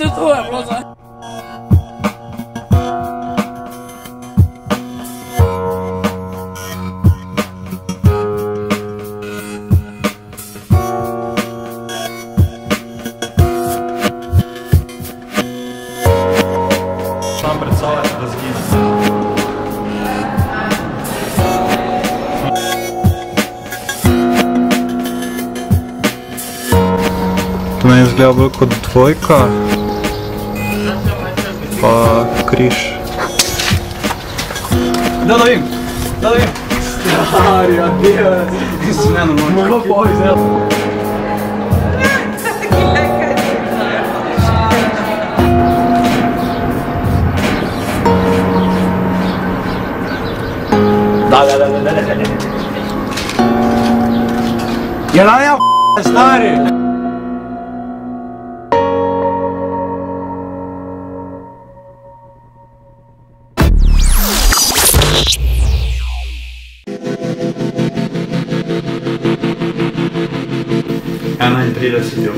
to je bilo zdaj. Sam predstavljati, da zgine. To meni izgleda bolj kot dvojka, pa križ. Da vim! Stari, adijo! Ti si nenormalno. Malo poj, zelo. Da. Jelanja stari!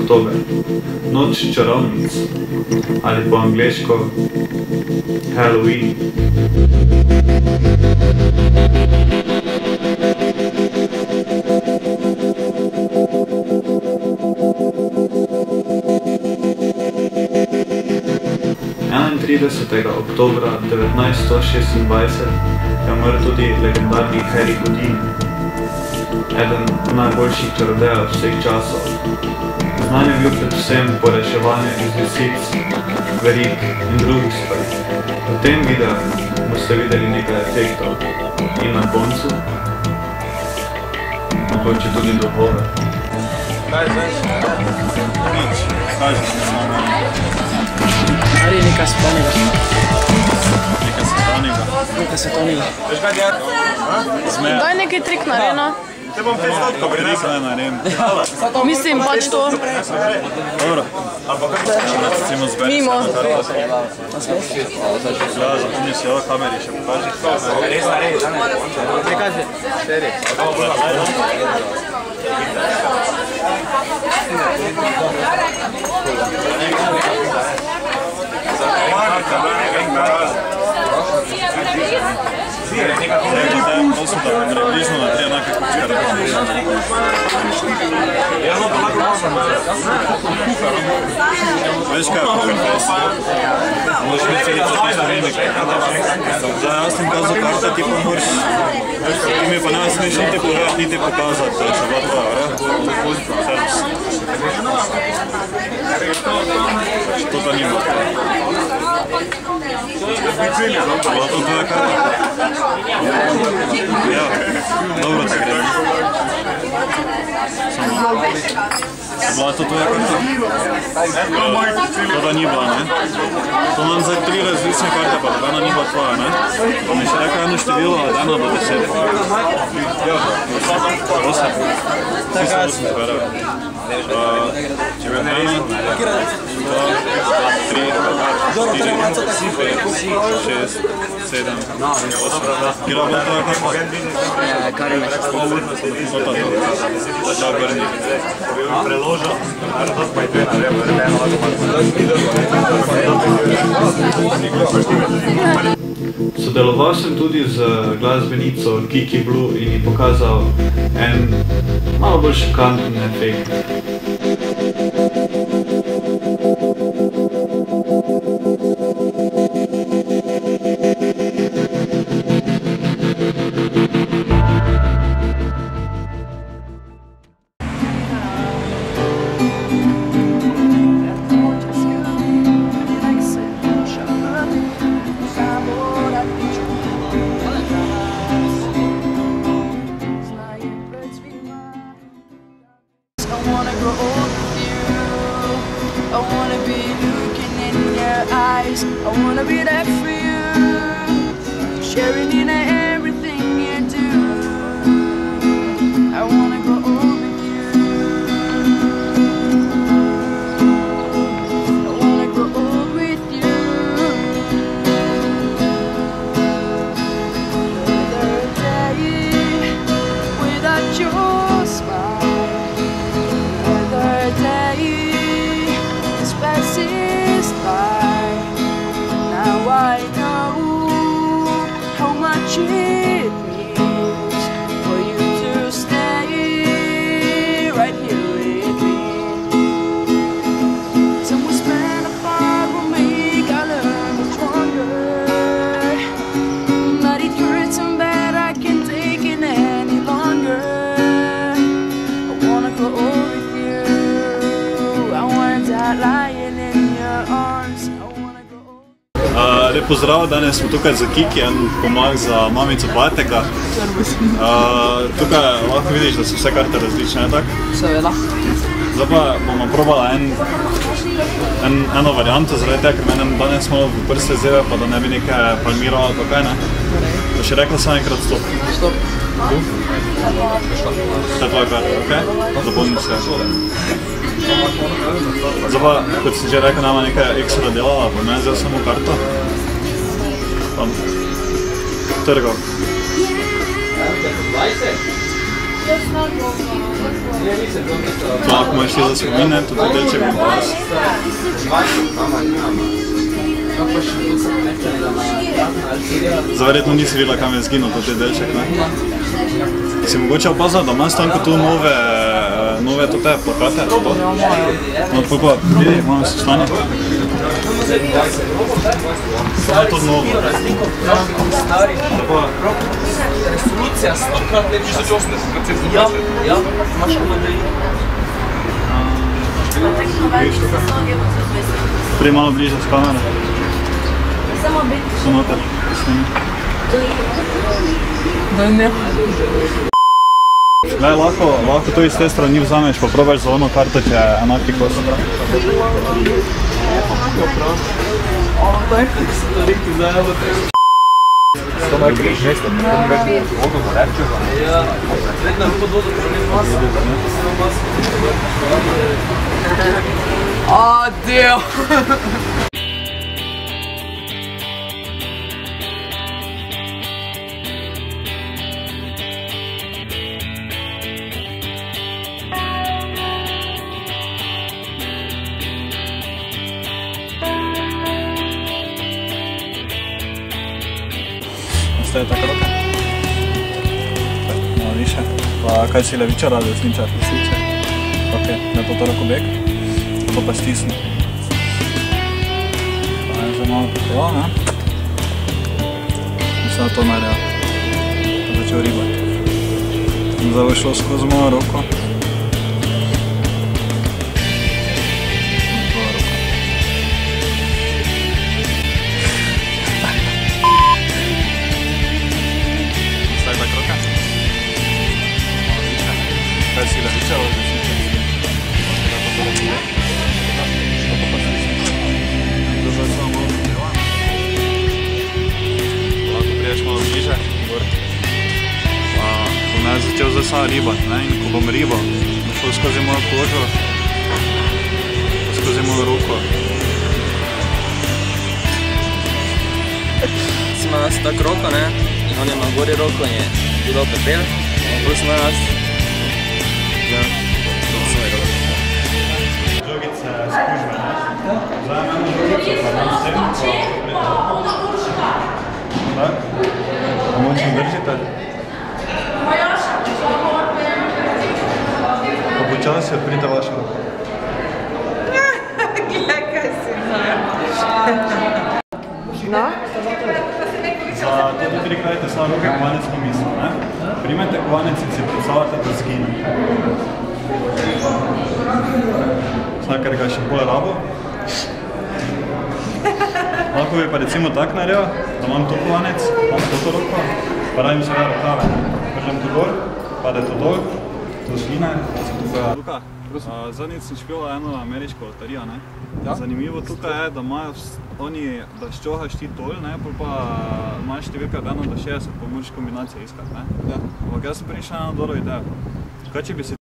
Oktober, noč čarovnic, ali po angleško Halloween. Oktobra 1926 je umrl tudi legendarni Harry Houdini, eden najboljših čarodejev vseh časov. Znan je bil predvsem po reševanju iz lisic, verig in drugih stvari. V tem videu boste videli nekaj efektov in na koncu mogoče tudi duhove. Kaj zdaj? Nič. Kaj zdaj smo samo? Ali nekaj svetovnega. Nekaj svetovnega? Nekaj svetovnega. Veš kaj djako? Daj nekaj trik naredi, no. Te bom 500 prinesel. Trik naredim. Mislim pač to. Dobro. Recimo zberi. Mimo. Ja, zapomni si ova kameri še pokaži. Res naredi, da ne? Ne kaže. Šteri. To su da približno na 3 enake kučkare. Veš kaj je poker face? Možeš biti celica tisto remik. Zdaj jaz sem kazal karte, ti pa moraš... Ti mi pa ne smeš niti povedati, niti pokazati, če je bila tvoja, vre? To pa nima. Bila to tvoja karta? Ja, dobro ti gre. Bila to tvoja karta? To da ni bila, ne? To imam zdaj 3 različne karte, pa nobena ni bila tvoja, ne? Pa mi še nekaj eno število od 1 do 10. 8. Vsi so 8 zberali. Če bi 1, 2, 3, 4, 5, 6, 7, 8. Kira bila tvoja karta? Kar je Čak vrni. Preložil. Sodeloval sem tudi z glasbenico Kiki Blue in ji pokazal en malo bolj šokanten efekt. I wanna be there for you, sharing in everything you do. I wanna grow old with you. I wanna grow old with you. Another day without your smile. Another day is passing. pozdrav, danes smo tukaj za Kiki, en pomag za mamico Barteka. Tukaj lahko vidiš, da so vse karte različne, tako? Seveda. Zdaj pa bomo probala eno varianto, zaradi tega, ker menem danes malo v prste zeve, pa da ne bi nekaj palmirala, pa kaj ne? Da še rekla sem enkrat stop. Stop. Tu? To je tvoja karta, okej? Zapomni se. Zdaj pa, kot si že rekel, nama nekaj ekstra delala, pa meni zdaj samo karto. Tam. Trgo. To lahko imaš ti za spomine, tudi delček bom vas. Zaverjetno nisi videla, kam je zginil to te delček, ne? Si mogoče opazila, da imaš tanko tu nove tote plakate? No, tako pa, vidi, malo se stane. Samo je to novo. Resolucija 100-krat lepša. 1080. Ja, imaš Prej malo bliže s kamere. So noter, snimi. Da ne. Glej, lahko to iz te strani vzameš, pa probaš za ono karto, če je enaki kos. To moj križ, veste, to mi več vodo bo reče. Ja, vedno je pod vodo, ko ne vas. Adio! Staje tako roka. Malo više. Pa kaj si levičar ali desničar? Desničar. Ok, ne to roko bek. To pa stisni. Pa je za malo tako, ne? In sad to narja. Pa začel ribati. In zdaj bo šlo skozi mojo roko. Kaj si levičar ali desničar? To pa stisni. Zdaj samo malo zadevam. Lahko priješ malo bliže, gor. Bom jaz začel zdaj samo ribati, ne? In ko bom ribal, bom šel skozi mojo kožo, pa skozi mojo roko. Si ima nas tak roko, ne? In on ima gori roko in je bilo pepel. Plus ima nas Žogice skužbe, ne? Vzajam eno žogico, pa dam vse, tak? Pa močno držite. Pa počasi odprite vašo roko. Gledaj, kaj si No? Za to dotrikajte samo roke kovanec na misel, ne? Primete kovanec in si predstavljate, da zgine. Zdaj, ker ga še bolj rabo. Lahko bi pa recimo tak naredil, da imam to kovanec, imam to roko, pa radim svoje rokave. Držam to gor, pade to dol, to zgine, da se tukaj... Luka, zadnjič sem špil eno ameriško loterijo, ne? Zanimivo tukaj je, da imajo oni, da ščohaš ti tol, ne, pa imaš številka od 1 do 60, pa moraš kombinacije iskati, ne? Ampak jaz sem prišel na eno dobro idejo. Kaj če bi si